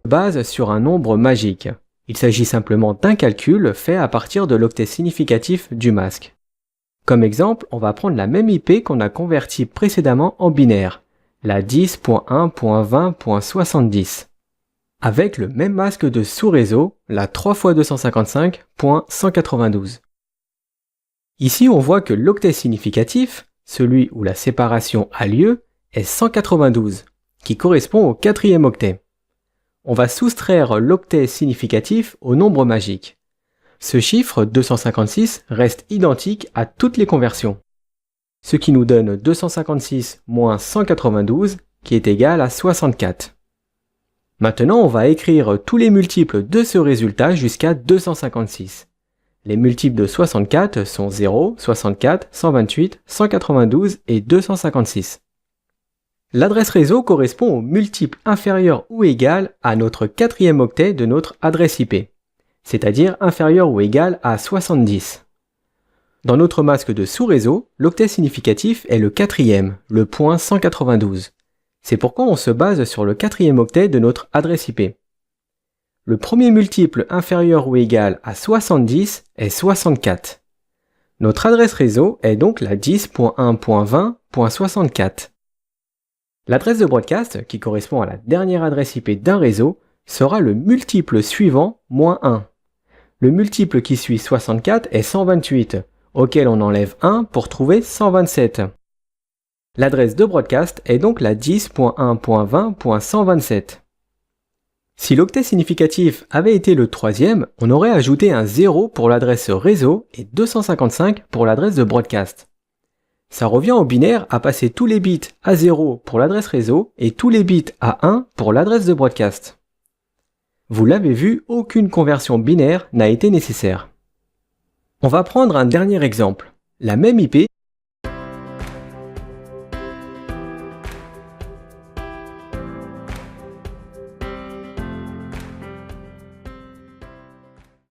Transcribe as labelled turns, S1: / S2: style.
S1: base sur un nombre magique. Il s'agit simplement d'un calcul fait à partir de l'octet significatif du masque. Comme exemple, on va prendre la même IP qu'on a convertie précédemment en binaire, la 10.1.20.70, avec le même masque de sous-réseau, la 3x255.192. Ici, on voit que l'octet significatif, celui où la séparation a lieu, est 192, qui correspond au quatrième octet. On va soustraire l'octet significatif au nombre magique. Ce chiffre 256 reste identique à toutes les conversions, ce qui nous donne 256 moins 192 qui est égal à 64. Maintenant, on va écrire tous les multiples de ce résultat jusqu'à 256. Les multiples de 64 sont 0, 64, 128, 192 et 256. L'adresse réseau correspond au multiple inférieur ou égal à notre quatrième octet de notre adresse IP, c'est-à-dire inférieur ou égal à 70. Dans notre masque de sous-réseau, l'octet significatif est le quatrième, le point 192. C'est pourquoi on se base sur le quatrième octet de notre adresse IP. Le premier multiple inférieur ou égal à 70 est 64. Notre adresse réseau est donc la 10.1.20.64. L'adresse de broadcast, qui correspond à la dernière adresse IP d'un réseau, sera le multiple suivant moins 1. Le multiple qui suit 64 est 128, auquel on enlève 1 pour trouver 127. L'adresse de broadcast est donc la 10.1.20.127. Si l'octet significatif avait été le troisième, on aurait ajouté un 0 pour l'adresse réseau et 255 pour l'adresse de broadcast. Ça revient au binaire à passer tous les bits à 0 pour l'adresse réseau et tous les bits à 1 pour l'adresse de broadcast. Vous l'avez vu, aucune conversion binaire n'a été nécessaire. On va prendre un dernier exemple. La même IP